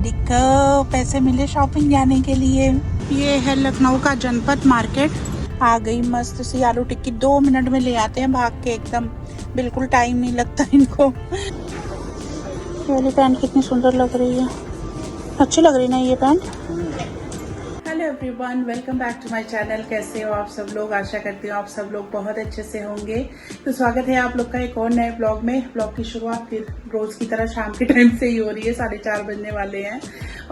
देखो पैसे मिले शॉपिंग जाने के लिए। ये है लखनऊ का जनपद मार्केट। आ गई मस्त सी आलू टिक्की, 2 मिनट में ले आते हैं भाग के, एकदम बिल्कुल टाइम नहीं लगता इनको। ये वाली पैंट कितनी सुंदर लग रही है, अच्छी लग रही है ना ये pant. Hello everyone, welcome back to my channel. कैसे हो आप सब लोग? आशा करती हूँ आप सब लोग बहुत अच्छे से होंगे। तो स्वागत है आप लोग का एक और नए ब्लॉग में। ब्लॉग की शुरुआत फिर रोज की तरह शाम के टाइम से ही हो रही है, 4:30 बजने वाले हैं।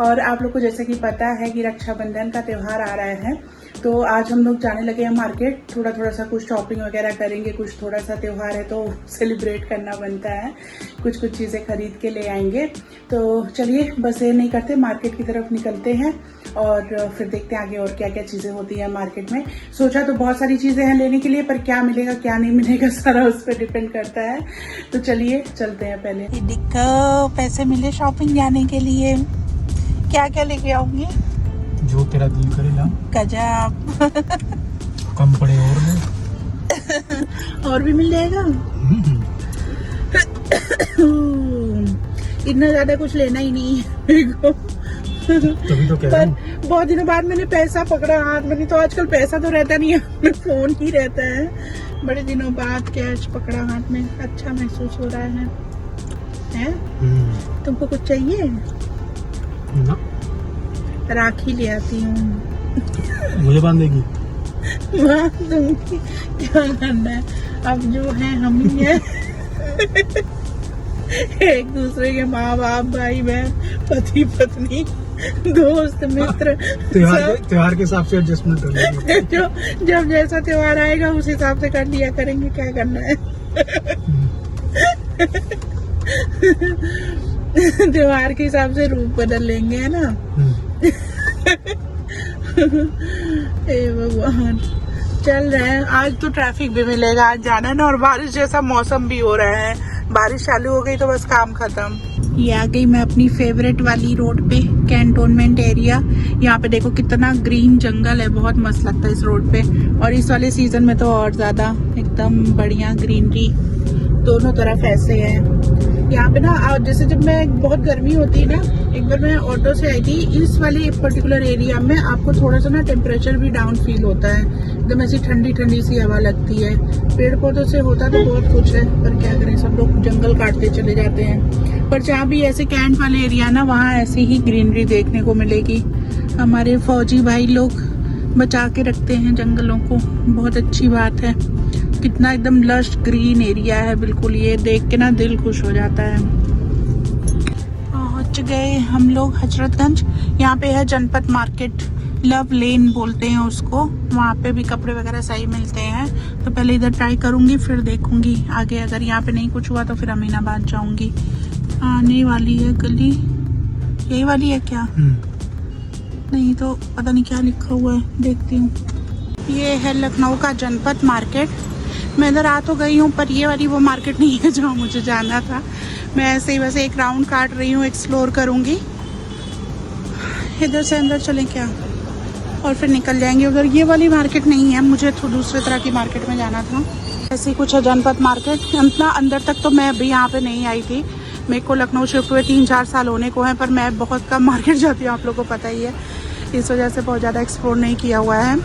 और आप लोग को जैसे कि पता है कि रक्षाबंधन का त्योहार आ रहा है, तो आज हम लोग जाने लगे हैं मार्केट। थोड़ा सा कुछ शॉपिंग वगैरह करेंगे, कुछ थोड़ा सा त्योहार है तो सेलिब्रेट करना बनता है, कुछ चीज़ें खरीद के ले आएंगे। तो चलिए बस ये नहीं करते, मार्केट की तरफ निकलते हैं और फिर देखते हैं आगे और क्या क्या चीज़ें होती हैं मार्केट में। सोचा तो बहुत सारी चीज़ें हैं लेने के लिए, पर क्या मिलेगा क्या नहीं मिलेगा सारा उस पर डिपेंड करता है। तो चलिए चलते हैं। पहले देखो पैसे मिले शॉपिंग जाने के लिए। क्या क्या लेके आऊंगी? जो तेरा दिल करे ला। गजब। कम पड़े और ले। और भी मिल जाएगा। इतना ज्यादा कुछ लेना ही नहीं है मेरे को। तभी तो कह रहा हूं। बहुत दिनों बाद मैंने पैसा पकड़ा हाथ में, नहीं तो आजकल पैसा तो रहता नहीं है, फोन ही रहता है। बड़े दिनों बाद कैश पकड़ा हाथ में, अच्छा महसूस हो रहा है? तुमको कुछ चाहिए? ना। राखी ले आती हूँ। मुझे बांधेगी? बांध दूंगी, क्या करना है, अब जो है हम ही हैं। एक दूसरे के माँ बाप, भाई बहन, पति पत्नी, दोस्त मित्र, त्योहार के हिसाब से एडजस्टमेंट कर लेंगे। जब जैसा त्योहार आएगा उस हिसाब से कर लिया करेंगे, क्या करना है। त्योहार के हिसाब से रूप बदल लेंगे, है ना। हे भगवान, चल रहे हैं। आज तो ट्रैफिक भी मिलेगा, आज जाना है ना, और बारिश जैसा मौसम भी हो रहा है। बारिश चालू हो गई तो बस काम खत्म। ये आ गई मैं अपनी फेवरेट वाली रोड पे, कैंटोनमेंट एरिया। यहाँ पे देखो कितना ग्रीन जंगल है, बहुत मस्त लगता है इस रोड पे। और इस वाले सीजन में तो और ज्यादा एकदम बढ़िया ग्रीनरी दोनों तरफ ऐसे है। यहाँ पे ना जैसे जब मैं बहुत गर्मी होती है ना, एक बार मैं ऑटो से आई थी, इस वाले पर्टिकुलर एरिया में आपको थोड़ा सा ना टेम्परेचर भी डाउन फील होता है, एकदम ऐसी ठंडी ठंडी सी हवा लगती है। पेड़ पौधों से होता तो बहुत कुछ है, पर क्या करें, सब लोग जंगल काटते चले जाते हैं। पर जहाँ भी ऐसे कैंट वाले एरिया ना, वहाँ ऐसे ही ग्रीनरी देखने को मिलेगी। हमारे फौजी भाई लोग बचा के रखते हैं जंगलों को, बहुत अच्छी बात है। कितना एकदम लश ग्रीन एरिया है बिल्कुल, ये देख के ना दिल खुश हो जाता है। पहुंच गए हम लोग हजरतगंज। यहाँ पे है जनपद मार्केट, लव लेन बोलते हैं उसको। वहाँ पे भी कपड़े वगैरह सही मिलते हैं। तो पहले इधर ट्राई करूंगी, फिर देखूंगी आगे। अगर यहाँ पे नहीं कुछ हुआ तो फिर अमीनाबाद जाऊंगी। आने वाली है गली, यही वाली है क्या? नहीं तो पता नहीं क्या लिखा हुआ है, देखती हूँ। ये है लखनऊ का जनपद मार्केट। मैं इधर आ तो गई हूँ, पर ये वाली वो मार्केट नहीं है जहाँ मुझे जाना था। मैं ऐसे ही बस एक राउंड काट रही हूँ, एक्सप्लोर करूँगी। इधर से अंदर चलें क्या, और फिर निकल जाएंगे उधर। ये वाली मार्केट नहीं है, मुझे तो दूसरे तरह की मार्केट में जाना था। ऐसे ही कुछ है जनपद मार्केट। इतना अंदर तक तो मैं अभी यहाँ पे नहीं आई थी। मेरे को लखनऊ शिफ्ट हुए 3-4 साल होने को हैं, पर मैं बहुत कम मार्केट जाती हूँ, आप लोगों को पता ही है। इस वजह से बहुत ज़्यादा एक्सप्लोर नहीं किया हुआ है।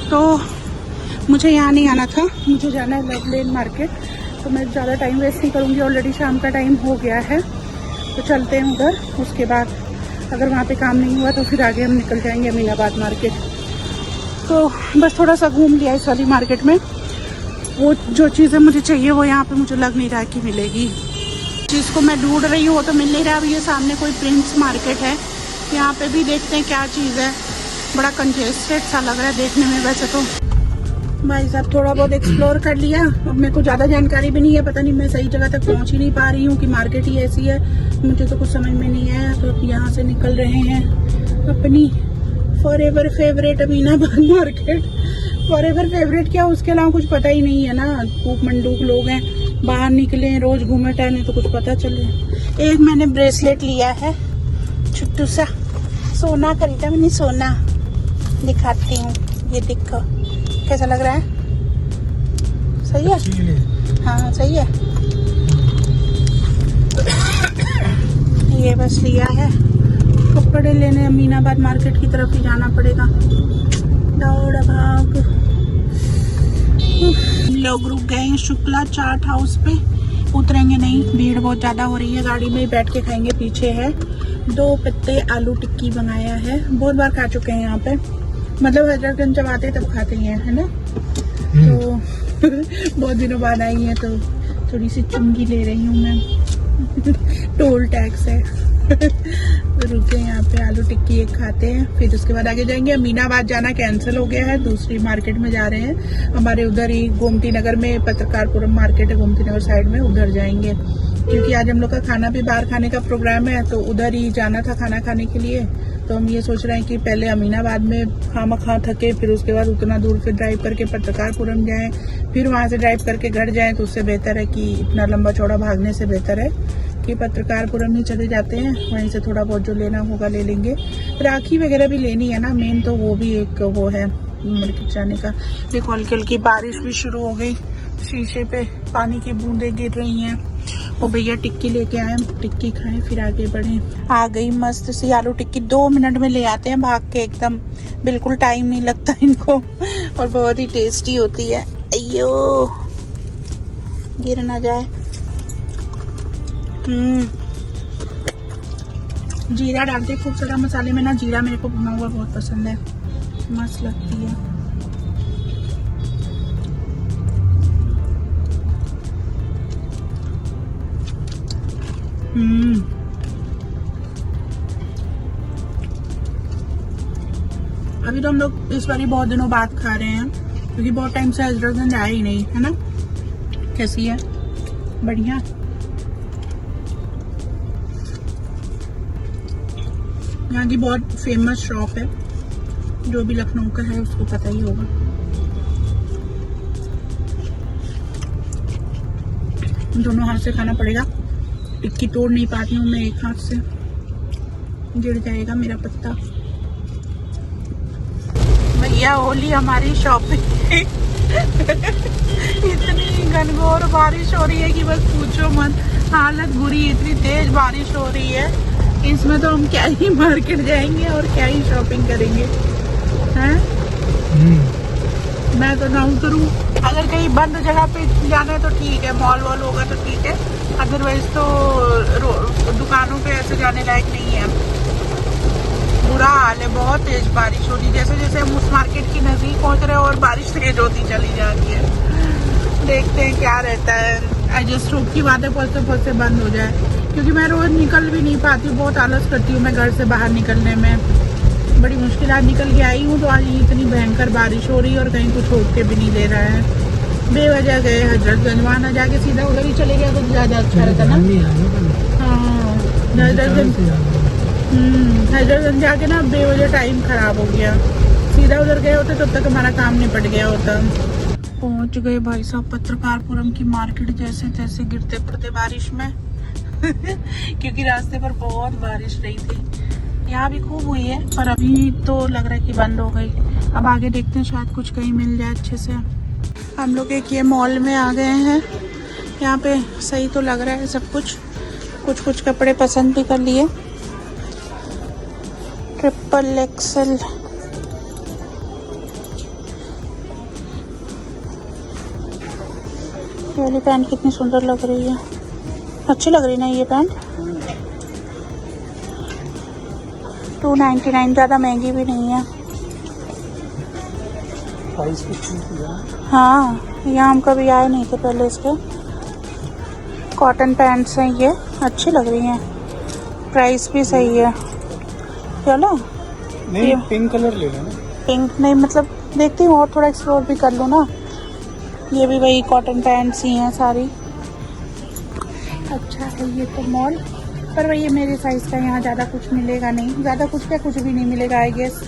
तो मुझे यहाँ नहीं आना था, मुझे जाना है लव लेन मार्केट। तो मैं ज़्यादा टाइम वेस्ट नहीं करूँगी, ऑलरेडी शाम का टाइम हो गया है। तो चलते हैं उधर, उसके बाद अगर वहाँ पे काम नहीं हुआ तो फिर आगे हम निकल जाएंगे अमीनाबाद मार्केट। तो बस थोड़ा सा घूम लिया इस वाली मार्केट में। वो जो चीज़ें मुझे चाहिए वो यहाँ पे मुझे लग नहीं रहा कि मिलेगी। चीज़ को मैं ढूंढ रही हूँ वो तो मिल नहीं रहा। अब ये सामने कोई प्रिंस मार्केट है, यहाँ पे भी देखते हैं क्या चीज़ है। बड़ा कंजेस्टेड सा लग रहा है देखने में। वैसे तो भाई साहब थोड़ा बहुत एक्सप्लोर कर लिया, अब मेरे को ज़्यादा जानकारी भी नहीं है। पता नहीं मैं सही जगह तक पहुँच ही नहीं पा रही हूँ कि मार्केट ही ऐसी है, मुझे तो कुछ समझ में नहीं आया। तो अब यहाँ से निकल रहे हैं अपनी forever favourite Aminabad market. Forever favourite क्या, उसके अलावा कुछ पता ही नहीं है ना। खूब मंडूक लोग हैं, बाहर निकले हैं, रोज घूमे टहले तो कुछ पता चले। एक मैंने ब्रेसलेट लिया है छोटू सा, सोना खरीदा मैंने, सोना दिखाती हूँ। ये देखो कैसा लग रहा है, सही है? हाँ सही है। ये बस लिया है कपड़े लेने अमीनाबाद मार्केट की तरफ ही जाना पड़ेगा। दौड़ भाग। हम लोग रुक गए हैं शुक्ला चाट हाउस पे, उतरेंगे नहीं, भीड़ बहुत ज़्यादा हो रही है। गाड़ी में ही बैठ के खाएंगे। पीछे है 2 पत्ते आलू टिक्की मंगाया है, बहुत बार खा चुके हैं यहाँ पे, मतलब हजरतगंज जब आते तब खाते हैं, है ना। तो बहुत दिनों बाद आई है तो थोड़ी सी चुंगी ले रही हूँ मैं। टोल टैक्स है। तो रुके यहाँ पे, आलू टिक्की एक खाते हैं, फिर उसके बाद आगे जाएंगे। अमीनाबाद जाना कैंसिल हो गया है, दूसरी मार्केट में जा रहे हैं। हमारे उधर ही गोमती नगर में पत्रकारपुरम मार्केट है, गोमती नगर साइड में, उधर जाएंगे क्योंकि आज हम लोग का खाना भी बाहर खाने का प्रोग्राम है, तो उधर ही जाना था खाना खाने के लिए। तो हम ये सोच रहे हैं कि पहले अमीनाबाद में खामखा थके, फिर उसके बाद उतना दूर फिर ड्राइव करके पत्रकारपुरम जाएं, फिर वहां से ड्राइव करके घर जाएं। तो उससे बेहतर है कि इतना लंबा चौड़ा भागने से बेहतर है कि पत्रकारपुरम ही चले जाते हैं, वहीं से थोड़ा बहुत जो लेना होगा ले लेंगे। राखी वगैरह भी लेनी है ना, मेन तो वो भी एक वो है मार्केट जाने का। देखो हल्की हल्की बारिश भी शुरू हो गई, शीशे पे पानी की बूंदें गिर रही हैं। वो भैया टिक्की लेके आए, टिक्की खाएं फिर आगे बढ़े। आ गई मस्त सी आलू टिक्की, 2 मिनट में ले आते हैं भाग के, एकदम बिल्कुल टाइम नहीं लगता इनको, और बहुत ही टेस्टी होती है। अयो गिर ना जाए। जीरा डालते खूब सारा मसाले में ना, जीरा मेरे को भुना हुआ बहुत पसंद है, मस्त लगती है। अभी तो हम लोग इस बार बहुत दिनों बाद खा रहे हैं क्योंकि बहुत टाइम से हजरतगंज आया ही नहीं, है ना। कैसी है? बढ़िया। यहाँ की बहुत फेमस शॉप है, जो भी लखनऊ का है उसको पता ही होगा। दोनों हाथ से खाना पड़ेगा, टिक्की तोड़ नहीं पाती हूँ मैं एक हाथ से, गिर जाएगा मेरा पत्ता। भैया ओली हमारी शॉपिंग इतनी घनघोर बारिश हो रही है कि बस पूछो मत, हालत बुरी, इतनी तेज बारिश हो रही है। इसमें तो हम क्या ही मार्केट जाएंगे और क्या ही शॉपिंग करेंगे, हैं? मैं तो ना करूँ, अगर कहीं बंद जगह पे जाना है तो ठीक है, मॉल वॉल होगा तो ठीक है, अदरवाइज तो दुकानों पे ऐसे जाने लायक नहीं है। बुरा हाल है, बहुत तेज बारिश हो रही, जैसे जैसे हम उस मार्केट के नजदीक पहुंच रहे हैं और बारिश तेज होती चली जा रही है। देखते हैं क्या रहता है। आई जस्ट होप की बातें पहुंचते पहुंचते बंद हो जाए, क्योंकि मैं रोज निकल भी नहीं पाती हूँ, बहुत आलस करती हूँ मैं घर से बाहर निकलने में, बड़ी मुश्किल आज निकल के आई हूँ। तो आज इतनी भयंकर बारिश हो रही है और कहीं कुछ होके भी नहीं ले रहा है। बेवजह गए हजरतगंज, वहाँ ना जाके सीधा उधर ही चले गए तो ज्यादा अच्छा रहता ना। हाँ हजरतगंज जाके ना बेवजह टाइम खराब हो गया, सीधा उधर गए होते तब तक हमारा काम निपट गया होता। पहुंच गए भाई साहब पत्रकारपुरम की मार्केट, जैसे तैसे गिरते पड़ते बारिश में क्योंकि रास्ते पर बहुत बारिश रही थी। यहाँ भी खूब हुई है पर अभी तो लग रहा है कि बंद हो गई। अब आगे देखते हैं, शायद कुछ कहीं मिल जाए अच्छे से। हम लोग एक ये मॉल में आ गए हैं, यहाँ पे सही तो लग रहा है सब कुछ, कुछ कपड़े पसंद भी कर लिए। XXL ये वाली पैंट कितनी सुंदर लग रही है, अच्छी लग रही है ना ये पैंट। 299, ज़्यादा महंगी भी नहीं है। हाँ यहाँ हम कभी आए नहीं थे पहले। इसके कॉटन पैंट्स हैं, ये अच्छी लग रही हैं, प्राइस भी सही है। चलो नहीं पिंक कलर ले लेना। पिंक नहीं, मतलब देखती हूँ और थोड़ा एक्सप्लोर भी कर लूँ ना। ये भी वही कॉटन पैंट्स ही हैं सारी। अच्छा है ये तो मॉल, पर वही मेरे साइज़ का यहाँ ज़्यादा कुछ मिलेगा नहीं, ज़्यादा कुछ क्या, कुछ भी नहीं मिलेगा आई गेस।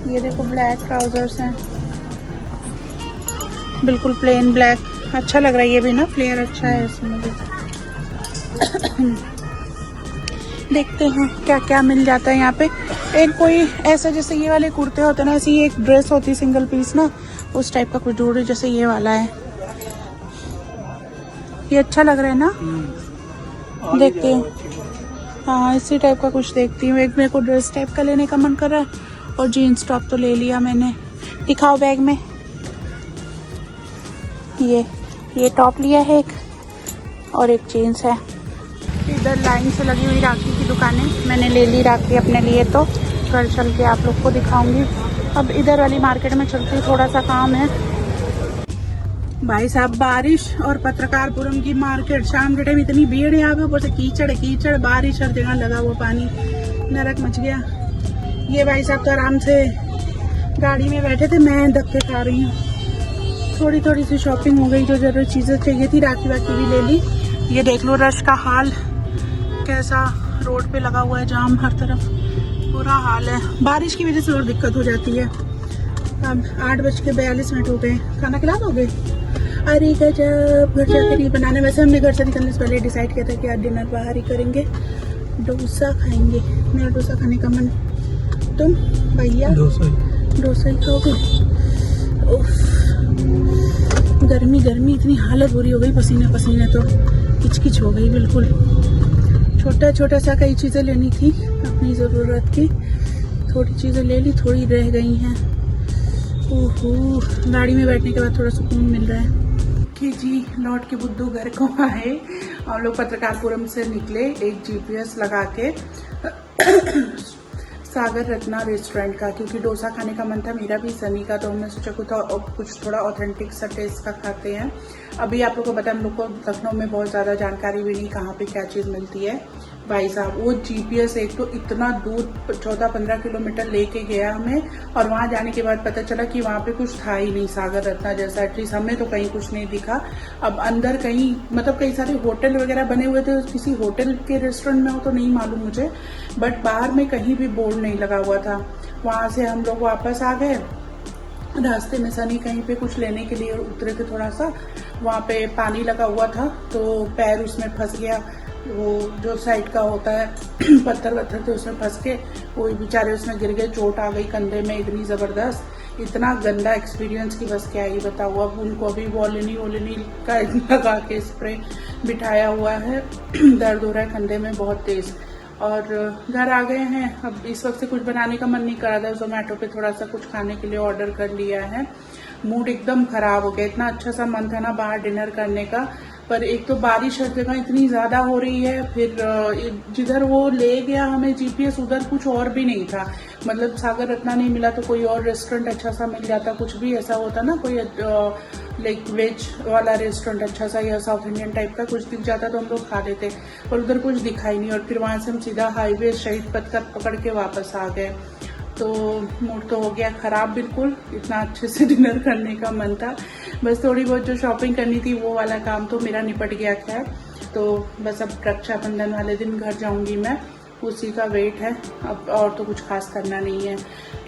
ये देखो ब्लैक ट्राउजर्स हैं, बिल्कुल प्लेन ब्लैक, अच्छा लग रहा है ये भी ना, फ्लेयर अच्छा है इसमें भी। देखते हैं क्या क्या मिल जाता है यहाँ पे। एक कोई ऐसा जैसे ये वाले कुर्ते होते हैं ना, ऐसी एक ड्रेस होती है सिंगल पीस ना, उस टाइप का कुछ ढूंढ, जैसे ये वाला है, ये अच्छा लग रहा है ना। देखते हैं हाँ इसी टाइप का कुछ देखती हूँ। एक मेरे को ड्रेस टाइप का लेने का मन कर रहा है और जीन्स टॉप तो ले लिया मैंने। दिखाओ बैग में। ये टॉप लिया है एक और एक जीन्स है। इधर लाइन से लगी हुई राखी की दुकानें, मैंने ले ली राखी अपने लिए, तो घर चल के आप लोग को दिखाऊंगी। अब इधर वाली मार्केट में चलती हूँ, थोड़ा सा काम है। भाई साहब बारिश और पत्रकारपुरम की मार्केट, शाम के टाइम इतनी भीड़ है यहाँ पे, ऊपर से कीचड़, बारिश हर जगह लगा हुआ पानी, नरक मच गया। ये भाई साहब तो आराम से गाड़ी में बैठे थे, मैं धक्के खा रही हूँ। थोड़ी सी शॉपिंग हो गई, जो जरूरी चीजें चाहिए थी राखी वाखी भी ले ली। ये देख लो रश का हाल कैसा, रोड पे लगा हुआ है जाम, हर तरफ बुरा हाल है। बारिश की वजह से और दिक्कत हो जाती है। अब 8:42 हो गए, खाना खिला दोगे? अरे गजब, घर जाकर ये बनाने। वैसे हमने घर से निकलने से पहले डिसाइड किया था कि आज डिनर बाहर ही करेंगे, डोसा खाएंगे। मेरा डोसा खाने का मन। तुम भैया? डोसा ही खाओगे? गर्मी इतनी हालत बुरी हो गई, पसीने तो किचकिच हो गई बिल्कुल। छोटा सा कई चीजें लेनी थी अपनी जरूरत की, थोड़ी चीजें ले ली, थोड़ी रह गई हैं। ओहो, गाड़ी में बैठने के बाद थोड़ा सुकून मिल रहा है। कि जी लौट के बुद्धू घर को आए। हम लोग पत्रकारपुरम से निकले एक जीपीएस लगा के सागर रत्ना रेस्टोरेंट का, क्योंकि डोसा खाने का मन था मेरा भी, सनी का। तो हमने सोचा कुछ थोड़ा ऑथेंटिक सा टेस्ट का खाते हैं। अभी आप लोगों को पता है, हम लोग को लखनऊ में बहुत ज़्यादा जानकारी भी नहीं कहाँ पे क्या चीज़ मिलती है। भाई साहब वो जीपीएस एक तो इतना दूर 14-15 किलोमीटर लेके गया हमें, और वहाँ जाने के बाद पता चला कि वहाँ पे कुछ था ही नहीं सागर रत्ना जैसा। एटलीस्ट हमें तो कहीं कुछ नहीं दिखा। अब अंदर कहीं मतलब कई सारे होटल वगैरह बने हुए थे, किसी होटल के रेस्टोरेंट में हो तो नहीं मालूम मुझे, बट बाहर में कहीं भी बोर्ड नहीं लगा हुआ था। वहाँ से हम लोग वापस आ गए। रास्ते में सनी कहीं पे कुछ लेने के लिए उतरे थे, थोड़ा सा वहाँ पे पानी लगा हुआ था तो पैर उसमें फंस गया, वो जो साइड का होता है पत्थर थे उसमें फंस के वो बेचारे उसमें गिर गए, चोट आ गई कंधे में इतनी जबरदस्त। इतना गंदा एक्सपीरियंस की बस क्या ही बताऊँ। अब उनको अभी वोलिनी का लगा के स्प्रे बिठाया हुआ है, दर्द हो रहा है कंधे में बहुत तेज। और घर आ गए हैं। अब इस वक्त से कुछ बनाने का मन नहीं कर रहा था, जोमेटो पे थोड़ा सा कुछ खाने के लिए ऑर्डर कर लिया है। मूड एकदम खराब हो गया, इतना अच्छा सा मन था ना बाहर डिनर करने का, पर एक तो बारिश हर जगह इतनी ज्यादा हो रही है, फिर जिधर वो ले गया हमें जीपीएस उधर कुछ और भी नहीं था। मतलब सागर रत्ना नहीं मिला तो कोई और रेस्टोरेंट अच्छा सा मिल जाता, कुछ भी ऐसा होता ना, कोई लाइक वेज वाला रेस्टोरेंट अच्छा सा या साउथ इंडियन टाइप का कुछ दिख जाता तो हम लोग खा लेते, पर उधर कुछ दिखा ही नहीं। और फिर वहां से हम सीधा हाईवे शहीद पथ का पकड़ के वापस आ गए। तो मूड तो हो गया खराब बिल्कुल, इतना अच्छे से डिनर करने का मन था। बस थोड़ी बहुत जो शॉपिंग करनी थी वो वाला काम तो मेरा निपट गया खैर। तो बस अब रक्षाबंधन वाले दिन घर जाऊंगी मैं, उसी का वेट है अब, और तो कुछ खास करना नहीं है।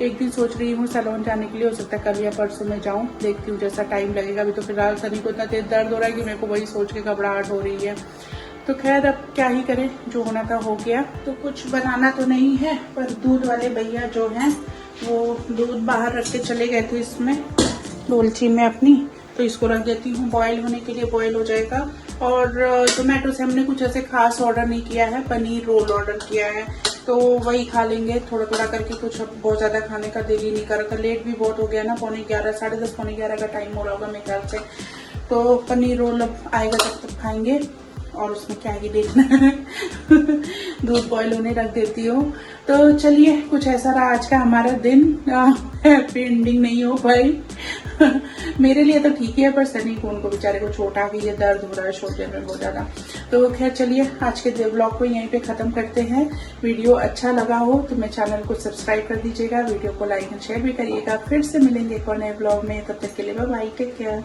एक दिन सोच रही हूँ सैलून जाने के लिए, हो सकता है कल या परसों में जाऊँ, देखती हूँ जैसा टाइम लगेगा। अभी तो फिलहाल सनी को इतना तेज दर्द हो रहा है कि मेरे को वही सोच के घबराहट हो रही है। तो खैर अब क्या ही करें, जो होना था हो गया। तो कुछ बनाना तो नहीं है, पर दूध वाले भैया जो हैं वो दूध बाहर रख के चले गए थे इसमें डोलची में अपनी, तो इसको रख देती हूँ बॉयल होने के लिए, बॉयल हो जाएगा। और जोमेटो से हमने कुछ ऐसे खास ऑर्डर नहीं किया है, पनीर रोल ऑर्डर किया है, तो वही खा लेंगे थोड़ा थोड़ा करके। कुछ बहुत ज्यादा खाने का दिल ही नहीं कर रहा था, लेट भी बहुत हो गया ना, 11:15 10:30 11 का टाइम हो रहा होगा मेरे ख्याल से। तो पनीर रोल अब आएगा तब तक खाएंगे, और उसमें क्या ही देखना है दूध बॉयल होने रख देती हूँ। तो चलिए कुछ ऐसा रहा आज का हमारा दिन। हैप्पी एंडिंग नहीं हो पाई मेरे लिए तो ठीक है, पर सनी को उनको बेचारे को चोट आ गई है, दर्द हो रहा है शोल्डर में बहुत ज्यादा। तो खैर चलिए आज के ब्लॉग को यहीं पे खत्म करते हैं। वीडियो अच्छा लगा हो तो मेरे चैनल को सब्सक्राइब कर दीजिएगा, वीडियो को लाइक एंड शेयर भी करिएगा। फिर से मिलेंगे एक और नए ब्लॉग में, तब तक के लिए बाय बाय, टेक केयर।